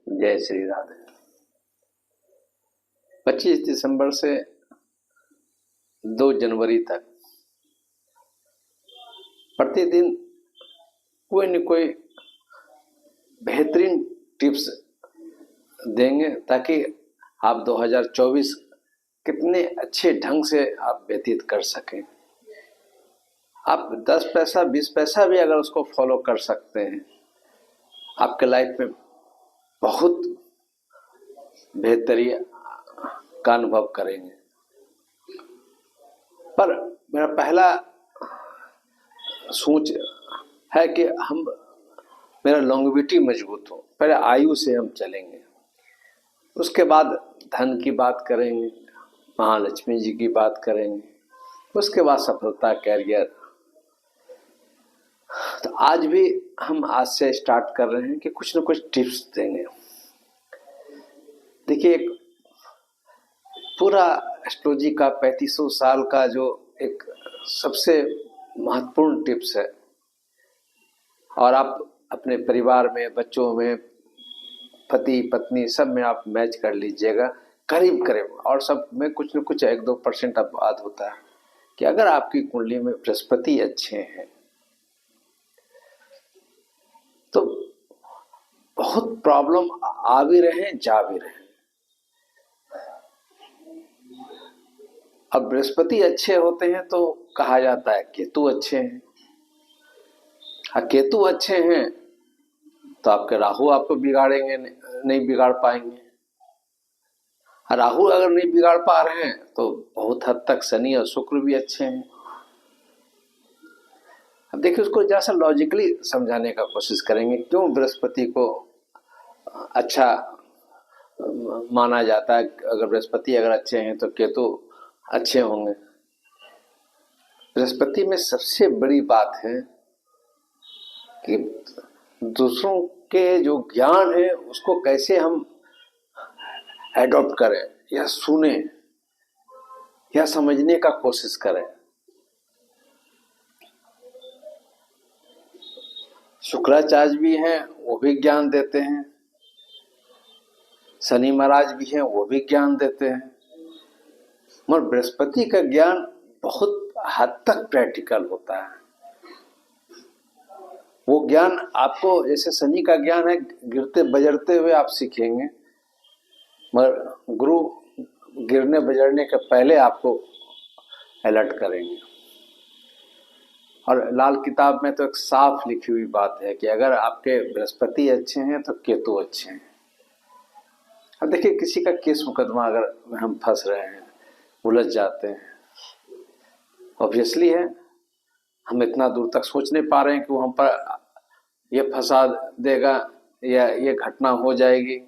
जय श्री राधे। 25 दिसंबर से 2 जनवरी तक प्रतिदिन कोई न कोई बेहतरीन टिप्स देंगे ताकि आप 2024 कितने अच्छे ढंग से आप व्यतीत कर सकें। आप 10 पैसा 20 पैसा भी अगर उसको फॉलो कर सकते हैं, आपके लाइफ में बहुत बेहतरी का अनुभव करेंगे। पर मेरा पहला सोच है कि मेरा लॉन्गेविटी मजबूत हो। पहले आयु से हम चलेंगे, उसके बाद धन की बात करेंगे, महालक्ष्मी जी की बात करेंगे, उसके बाद सफलता, कैरियर। तो आज से स्टार्ट कर रहे हैं कि कुछ न कुछ टिप्स देंगे। देखिए, एक पूरा एस्ट्रोलॉजी का 3500 साल का जो एक सबसे महत्वपूर्ण टिप्स है, और आप अपने परिवार में, बच्चों में, पति पत्नी सब में आप मैच कर लीजिएगा करीब करीब, और सब में कुछ न कुछ 1-2% अपवाद होता है कि अगर आपकी कुंडली में बृहस्पति अच्छे हैं तो बहुत प्रॉब्लम आ भी रहे जा भी रहे। अब बृहस्पति अच्छे होते हैं तो कहा जाता है केतु अच्छे हैं, केतु अच्छे हैं तो आपके राहु आपको बिगाड़ेंगे नहीं बिगाड़ पाएंगे। राहु अगर नहीं बिगाड़ पा रहे हैं तो बहुत हद तक शनि और शुक्र भी अच्छे हैं। अब देखिए, उसको जैसा लॉजिकली समझाने का कोशिश करेंगे क्यों बृहस्पति को अच्छा माना जाता है। अगर बृहस्पति अगर अच्छे हैं तो केतु अच्छे होंगे। बृहस्पति में सबसे बड़ी बात है कि दूसरों के जो ज्ञान है उसको कैसे हम एडॉप्ट करें या सुने या समझने का कोशिश करें। शुक्राचार्य भी हैं, वो भी ज्ञान देते हैं। शनि महाराज भी हैं, वो भी ज्ञान देते हैं। मगर बृहस्पति का ज्ञान बहुत हद तक प्रैक्टिकल होता है। वो ज्ञान आपको, जैसे शनि का ज्ञान है, गिरते बजरते हुए आप सीखेंगे, मगर गुरु गिरने बजरने के पहले आपको अलर्ट करेंगे। और लाल किताब में तो एक साफ लिखी हुई बात है कि अगर आपके बृहस्पति अच्छे हैं तो केतु अच्छे हैं। अब देखिए, किसी का केस मुकदमा अगर हम फंस रहे हैं, उलझ जाते हैं, ऑब्वियसली है हम इतना दूर तक सोच नहीं पा रहे हैं कि वो हम पर ये फंसा देगा या ये घटना हो जाएगी।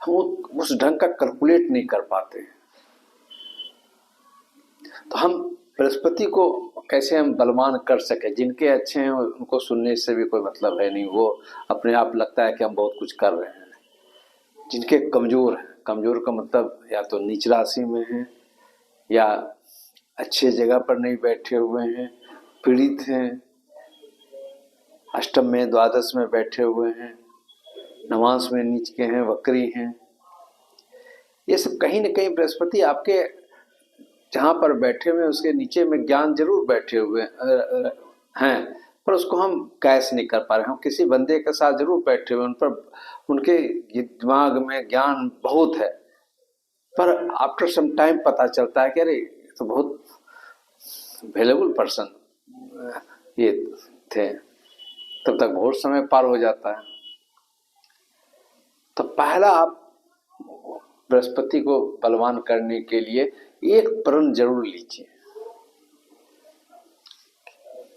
हम उस ढंग का कैलकुलेट नहीं कर पाते। तो हम बृहस्पति को कैसे हम बलवान कर सके। जिनके अच्छे हैं उनको सुनने से भी कोई मतलब है नहीं, वो अपने आप लगता है कि हम बहुत कुछ कर रहे हैं। जिनके कमजोर हैं, कमजोर का मतलब या तो नीच राशि में है या अच्छे जगह पर नहीं बैठे हुए हैं, पीड़ित हैं, अष्टम में द्वादश में बैठे हुए हैं, नवांश में नीच के हैं, वक्री हैं, ये सब कहीं न कहीं बृहस्पति आपके जहाँ पर बैठे हुए उसके नीचे में ज्ञान जरूर बैठे हुए हैं, पर उसको हम कैश नहीं कर पा रहे। हम किसी बंदे के साथ जरूर बैठे हुए, उन पर उनके दिमाग में ज्ञान बहुत है, पर आफ्टर सम टाइम पता चलता है कि अरे तो बहुत वैल्यूएबल पर्सन ये थे, तब तक बहुत समय पार हो जाता है। तो पहला, आप बृहस्पति को बलवान करने के लिए एक प्रण जरूर लीजिए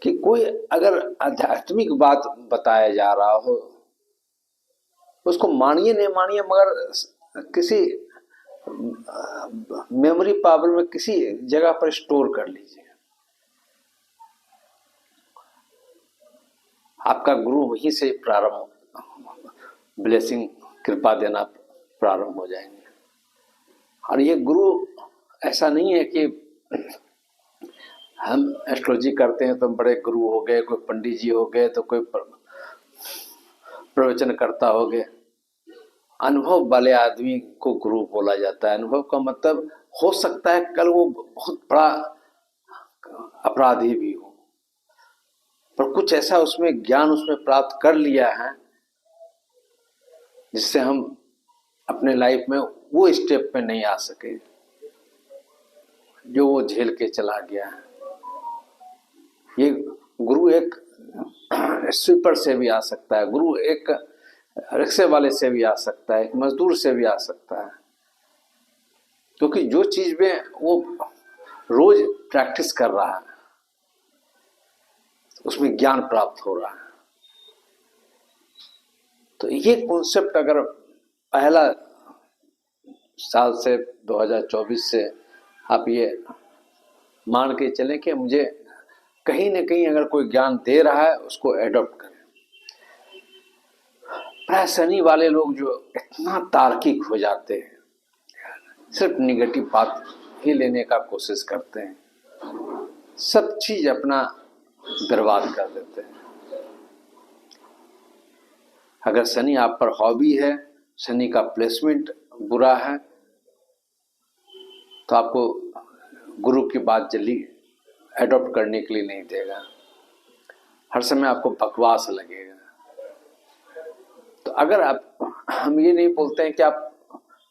कि कोई अगर आध्यात्मिक बात बताया जा रहा हो उसको मानिए नहीं मानिए, मगर किसी मेमोरी पावर में किसी जगह पर स्टोर कर लीजिए। आपका गुरु वहीं से प्रारंभ, ब्लेसिंग, कृपा देना प्रारंभ हो जाएंगे। और ये गुरु ऐसा नहीं है कि हम एस्ट्रोलॉजी करते हैं तो बड़े गुरु हो गए, कोई पंडित जी हो गए, तो कोई प्रवचन करता हो गए। अनुभव वाले आदमी को गुरु बोला जाता है। अनुभव का मतलब हो सकता है कल वो बहुत बड़ा अपराधी भी हो, पर कुछ ऐसा उसमें ज्ञान उसमें प्राप्त कर लिया है जिससे हम अपने लाइफ में वो स्टेप पे नहीं आ सके जो वो झेल के चला गया है। ये गुरु एक स्वीपर से भी आ सकता है, गुरु एक रिक्शे वाले से भी आ सकता है, एक मजदूर से भी आ सकता है, क्योंकि जो चीज में वो रोज प्रैक्टिस कर रहा है उसमें ज्ञान प्राप्त हो रहा है। तो ये कॉन्सेप्ट अगर पहला साल से 2024 से आप ये मान के चलें कि मुझे कहीं ना कहीं अगर कोई ज्ञान दे रहा है उसको एडॉप्ट करें। प्राय शनि वाले लोग जो इतना तार्किक हो जाते हैं, सिर्फ निगेटिव बात ही लेने का कोशिश करते हैं, सब चीज अपना बर्बाद कर देते हैं। अगर शनि आप पर हॉबी है, शनि का प्लेसमेंट बुरा है, तो आपको गुरु की बात जल्दी एडॉप्ट करने के लिए नहीं देगा, हर समय आपको बकवास लगेगा। तो अगर आप, हम ये नहीं बोलते हैं कि आप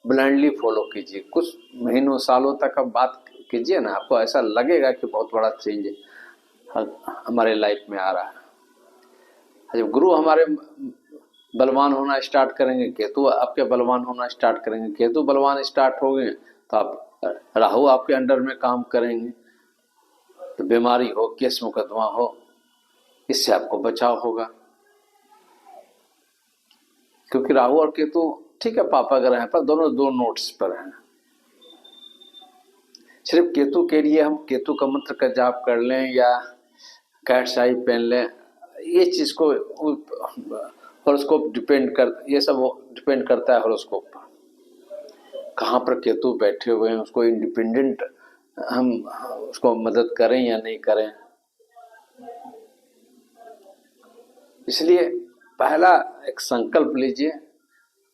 ब्लाइंडली फॉलो कीजिए, कुछ महीनों सालों तक आप बात कीजिए ना, आपको ऐसा लगेगा कि बहुत बड़ा चेंज हमारे लाइफ में आ रहा है। जब गुरु हमारे बलवान होना स्टार्ट करेंगे, केतु आपके बलवान होना स्टार्ट करेंगे, केतु बलवान स्टार्ट हो गए तो आप, राहु आपके अंडर में काम करेंगे, तो बीमारी हो, केस मुकदमा हो, इससे आपको बचाव होगा। क्योंकि राहु और केतु ठीक है पापा ग्रह हैं, पर दोनों दो नोट्स पर हैं। सिर्फ केतु के लिए हम केतु का मंत्र का जाप कर लें या कैट शाही पहन लें, ये चीज को हॉरोस्कोप डिपेंड कर, ये सब डिपेंड करता है हॉरोस्कोप पर, कहाँ पर केतु बैठे हुए हैं, उसको इंडिपेंडेंट हम उसको मदद करें या नहीं करें। इसलिए पहला एक संकल्प लीजिए,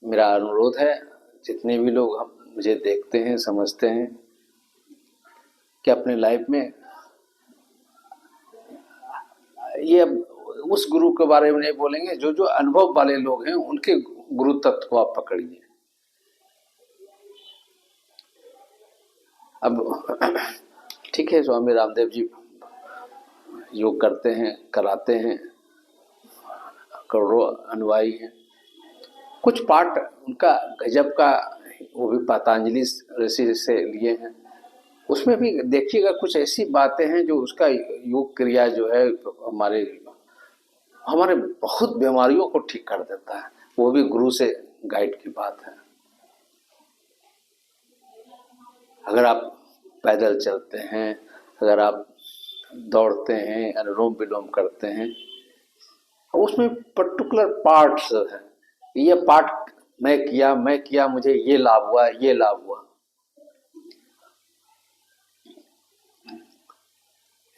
मेरा अनुरोध है जितने भी लोग हम मुझे देखते हैं समझते हैं कि अपने लाइफ में ये उस गुरु के बारे में नहीं बोलेंगे, जो जो अनुभव वाले लोग हैं उनके गुरु तत्व को आप पकड़िए। अब ठीक है, स्वामी रामदेव जी योग करते हैं, कराते हैं, करोड़ों अनुयायी हैं, कुछ पार्ट उनका गजब का वो भी पतंजलि ऋषि से लिए हैं, उसमें भी देखिएगा कुछ ऐसी बातें हैं जो उसका योग क्रिया जो है हमारे बहुत बीमारियों को ठीक कर देता है, वो भी गुरु से गाइड की बात है। अगर आप पैदल चलते हैं, अगर आप दौड़ते हैं, अनुलोम विलोम करते हैं, उसमें पर्टिकुलर पार्ट्स है, ये पार्ट मैं किया मुझे ये लाभ हुआ, ये लाभ हुआ।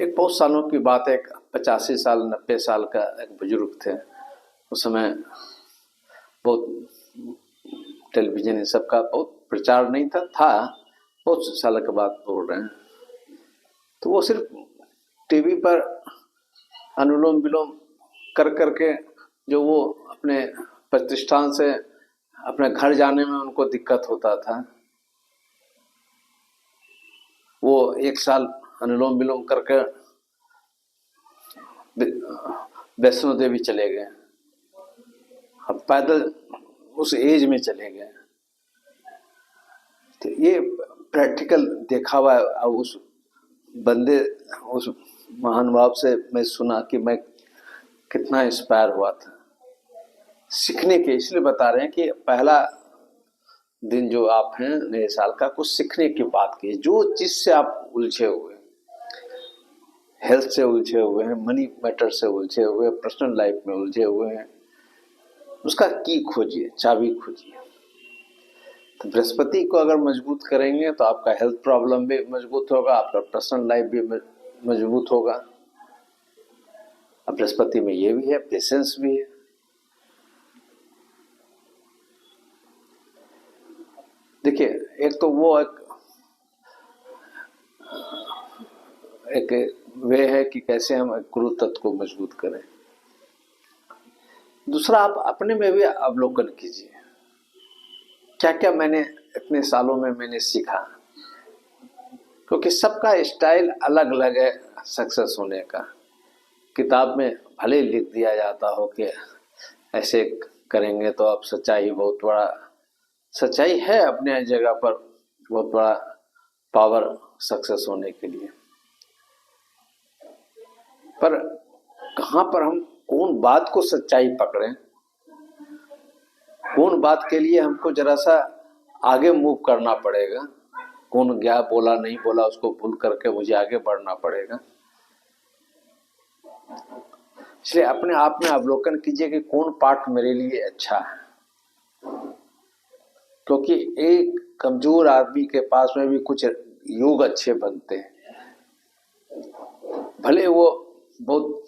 एक बहुत सालों की बात है, 85 साल 90 साल का एक बुजुर्ग थे, उस समय बहुत टेलीविजन इन सब का बहुत प्रचार नहीं था, बहुत साल के बाद बोल रहे हैं। तो वो सिर्फ टीवी पर अनुलोम विलोम कर करके जो वो अपने प्रतिष्ठान से अपने घर जाने में उनको दिक्कत होता था, वो 1 साल अनुलोम विलोम करके वैष्णो देवी चले गए, अब पैदल उस एज में चले गए। तो ये प्रैक्टिकल देखा हुआ है। अब उस बंदे, उस महानुभाव से मैं सुना कि मैं कितना इंस्पायर हुआ था सीखने के, इसलिए बता रहे हैं कि पहला दिन जो आप हैं नए साल का, कुछ सीखने की बात की, जो चीज से आप उलझे हुए, हेल्थ से उलझे हुए हैं, मनी मैटर से उलझे हुए, पर्सनल लाइफ में उलझे हुए हैं, उसका की खोजिए, चाबी खोजिए। तो बृहस्पति को अगर मजबूत करेंगे तो आपका हेल्थ प्रॉब्लम भी मजबूत होगा, आपका पर्सनल लाइफ भी मजबूत होगा। अब बृहस्पति में ये भी है, पेशेंस भी है। देखिए, एक तो वो एक वे है कि कैसे हम गुरु तत्व को मजबूत करें। दूसरा, आप अपने में भी अवलोकन कीजिए, क्या क्या मैंने इतने सालों में मैंने सीखा, क्योंकि सबका स्टाइल अलग अलग है सक्सेस होने का। किताब में भले लिख दिया जाता हो कि ऐसे करेंगे तो आप सच्चाई, बहुत बड़ा सच्चाई है अपने जगह पर, बहुत बड़ा पावर सक्सेस होने के लिए, पर कहां पर हम कौन बात को सच्चाई पकड़ें, कौन बात के लिए हमको जरा सा आगे मूव करना पड़ेगा, कौन क्या बोला नहीं बोला उसको भूल करके मुझे आगे बढ़ना पड़ेगा। इसलिए अपने आप में अवलोकन कीजिए कि कौन पार्ट मेरे लिए अच्छा है, क्योंकि एक कमजोर आदमी के पास में भी कुछ योग अच्छे बनते हैं, भले वो बहुत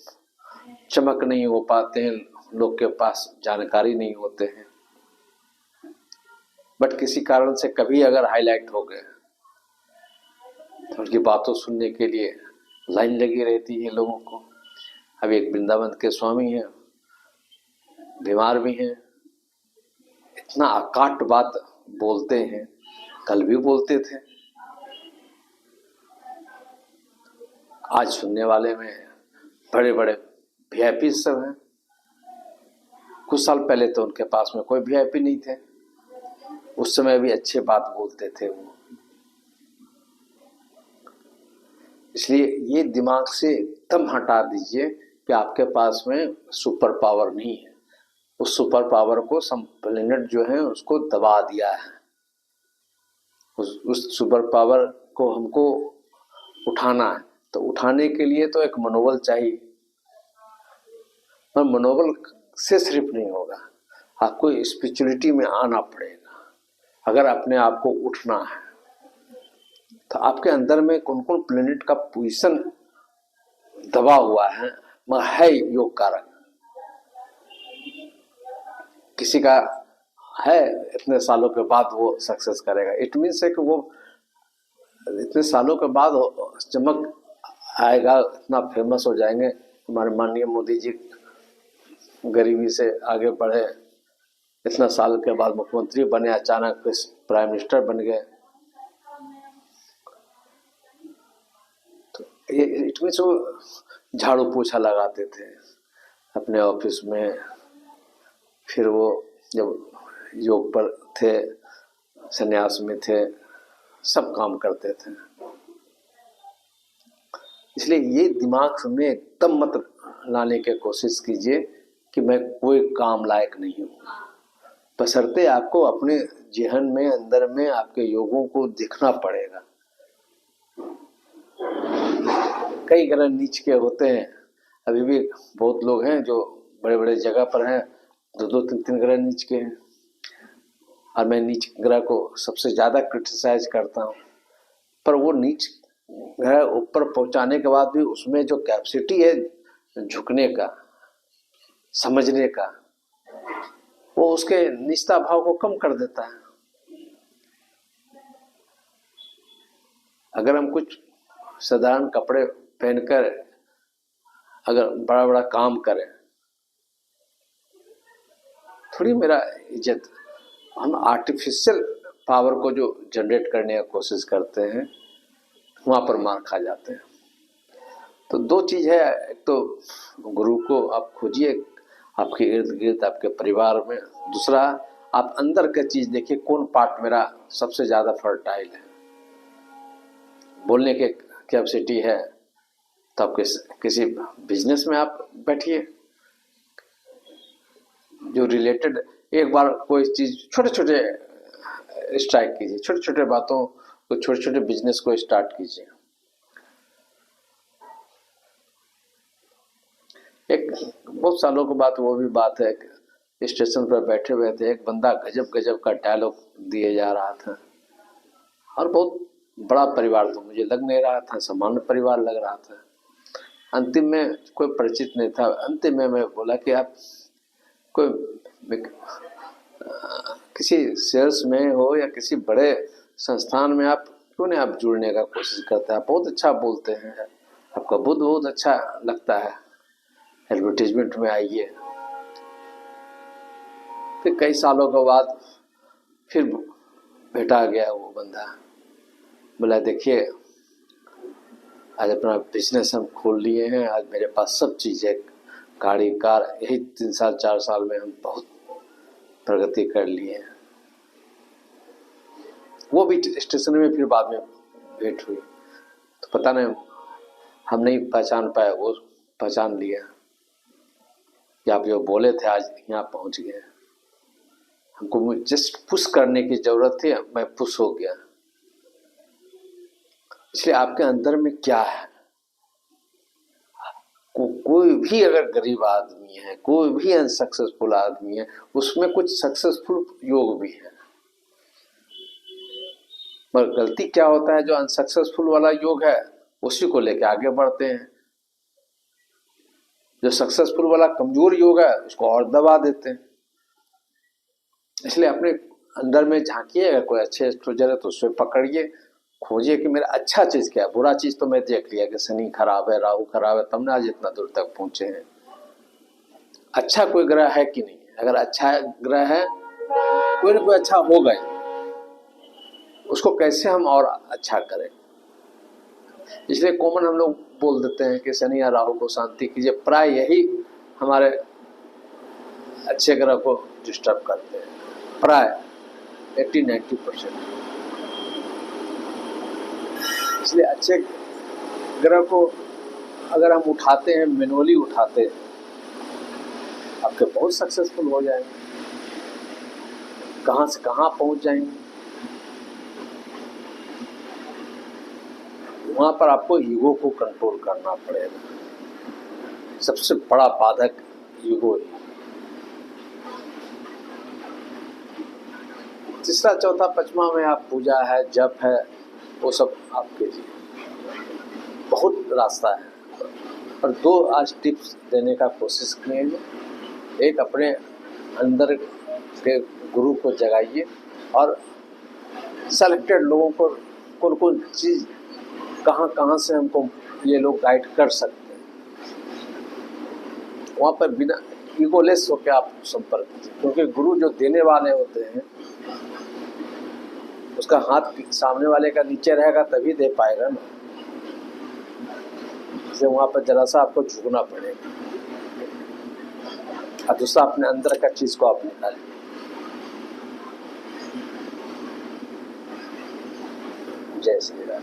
चमक नहीं हो पाते हैं, लोग के पास जानकारी नहीं होते हैं, बट किसी कारण से कभी अगर हाईलाइट हो गए तो उनकी बातों सुनने के लिए लाइन लगी रहती है लोगों को। अब एक वृंदावन के स्वामी हैं, बीमार भी हैं, इतना अकाट बात बोलते हैं, कल भी बोलते थे, आज सुनने वाले में बड़े बड़े वीआईपी सब हैं। कुछ साल पहले तो उनके पास में कोई वीआईपी नहीं थे, उस समय भी अच्छे बात बोलते थे वो। इसलिए ये दिमाग से एकदम हटा दीजिए कि आपके पास में सुपर पावर नहीं है। उस सुपर पावर को सम प्लेनेट जो है उसको दबा दिया है। उस सुपर पावर को हमको उठाना है, तो उठाने के लिए तो एक मनोबल चाहिए, पर मनोबल से सिर्फ नहीं होगा, आपको स्पिरिचुअलिटी में आना पड़ेगा। अगर अपने आप को उठना है तो आपके अंदर में कौन कौन प्लेनेट का पोजीशन दबा हुआ है योग कारक। किसी का है इतने सालों के बाद वो सक्सेस करेगा, इट मीन्स है कि वो इतने सालों के बाद चमक आएगा, इतना फेमस हो जाएंगे। हमारे माननीय मोदी जी गरीबी से आगे बढ़े, इतना साल के बाद मुख्यमंत्री बने, अचानक प्राइम मिनिस्टर बन गए, तो इट मीन्स वो झाड़ू पोछा लगाते थे अपने ऑफिस में, फिर वो जब योग पर थे, संन्यास में थे, सब काम करते थे। इसलिए ये दिमाग में एकदम मत लाने की कोशिश कीजिए कि मैं कोई काम लायक नहीं हूँ, बशर्ते आपको अपने जेहन में अंदर में आपके योगों को दिखना पड़ेगा। कई ग्रह नीच के होते हैं, अभी भी बहुत लोग हैं जो बड़े बड़े जगह पर हैं, दो तीन ग्रह नीच के हैं, और मैं नीच ग्रह को सबसे ज्यादा क्रिटिसाइज करता हूँ। पर वो नीच ग्रह ऊपर पहुंचाने के बाद भी उसमें जो कैपेसिटी है झुकने का, समझने का, वो उसके निष्ठा भाव को कम कर देता है। अगर हम कुछ साधारण कपड़े पहनकर अगर बड़ा बड़ा काम करें, थोड़ी मेरा इज्जत, हम आर्टिफिशियल पावर को जो जनरेट करने की कोशिश करते हैं वहां पर मार खा जाते हैं। तो दो चीज है, एक तो गुरु को आप खोजिए आपके इर्द गिर्द, आपके परिवार में। दूसरा, आप अंदर का चीज देखिए, कौन पार्ट मेरा सबसे ज्यादा फर्टाइल है। बोलने के कैपेसिटी है तो आप किसी बिजनेस में आप बैठिए जो रिलेटेड, एक बार कोई चीज छोटे छोटे स्ट्राइक कीजिए, छोटे छोटे बातों को, छोटे छोटे बिजनेस को स्टार्ट कीजिए। एक बहुत सालों के बाद वो भी बात है, स्टेशन पर बैठे हुए थे, एक बंदा गजब गजब का डायलॉग दिए जा रहा था, और बहुत बड़ा परिवार तो मुझे लग नहीं रहा था, सामान्य परिवार लग रहा था। अंतिम में कोई परिचित नहीं था, अंतिम में मैं बोला कि आप कोई किसी सेल्स में हो या किसी बड़े संस्थान में आप क्यों नहीं आप जुड़ने का कोशिश करते हैं? आप बहुत अच्छा बोलते हैं, आपका बुद्ध बहुत अच्छा लगता है, एडवर्टीजमेंट में आइए। फिर कई सालों के बाद फिर भेटा गया वो बंदा, बोला देखिए आज अपना बिजनेस हम खोल लिए हैं, आज मेरे पास सब चीज़ें, गाड़ी कार, यही 3 साल 4 साल में हम बहुत प्रगति कर लिए हैं। वो भी स्टेशन में फिर बाद में भेंट हुई, तो पता नहीं हम नहीं पहचान पाए, वो पहचान लिया कि आप जो बोले थे आज यहाँ पहुँच गए। हमको जस्ट पुश करने की जरूरत थी, मैं पुश हो गया। इसलिए आपके अंदर में क्या है, कोई भी अगर गरीब आदमी है, कोई भी अनसक्सेसफुल आदमी है, उसमें कुछ सक्सेसफुल योग भी है। पर गलती क्या होता है, जो अनसक्सेसफुल वाला योग है उसी को लेके आगे बढ़ते हैं, जो सक्सेसफुल वाला कमजोर योग है उसको और दबा देते हैं। इसलिए अपने अंदर में झांकिए, अगर कोई अच्छे एस्ट्रोलजर है तो उससे पकड़िए, खोजिए कि मेरा अच्छा चीज क्या है। बुरा चीज तो मैं देख लिया कि शनि खराब है, राहु खराब है, तब ना आज इतना दूर तक पहुंचे हैं। अच्छा कोई ग्रह है कि नहीं? अगर अच्छा ग्रह है, कोई ना कोई अच्छा होगा ही, उसको कैसे हम और अच्छा करें। इसलिए कॉमन हम लोग बोल देते हैं कि शनि या राहु को शांति कीजिए, प्राय यही हमारे अच्छे ग्रह को डिस्टर्ब करते हैं, प्राय 80-90%। इसलिए अच्छे ग्रह को अगर हम उठाते हैं, मैनुअली उठाते हैं, आपके बहुत सक्सेसफुल हो जाएंगे, कहां से कहां पहुंच जाएंगे। वहां पर आपको ईगो को कंट्रोल करना पड़ेगा, सबसे बड़ा बाधक ईगो है। तीसरा चौथा पचमा में आप पूजा है, जप है, वो सब आप कीजिए, बहुत रास्ता है। और 2 आज टिप्स देने का कोशिश कीजिए। एक, अपने अंदर के गुरु को जगाइए और सेलेक्टेड लोगों को कौन कौन चीज कहाँ से हमको ये लोग गाइड कर सकते हैं, वहाँ पर बिना ईगोलेस होकर आप संपर्क कीजिए। क्योंकि गुरु जो देने वाले होते हैं, उसका हाथ सामने वाले का नीचे रहेगा तभी दे पाएगा ना। इसलिए वहाँ पर जरा सा आपको झुकना पड़ेगा। और दूसरा, अपने अंदर का चीज को आप निकालिए। जय श्री राम।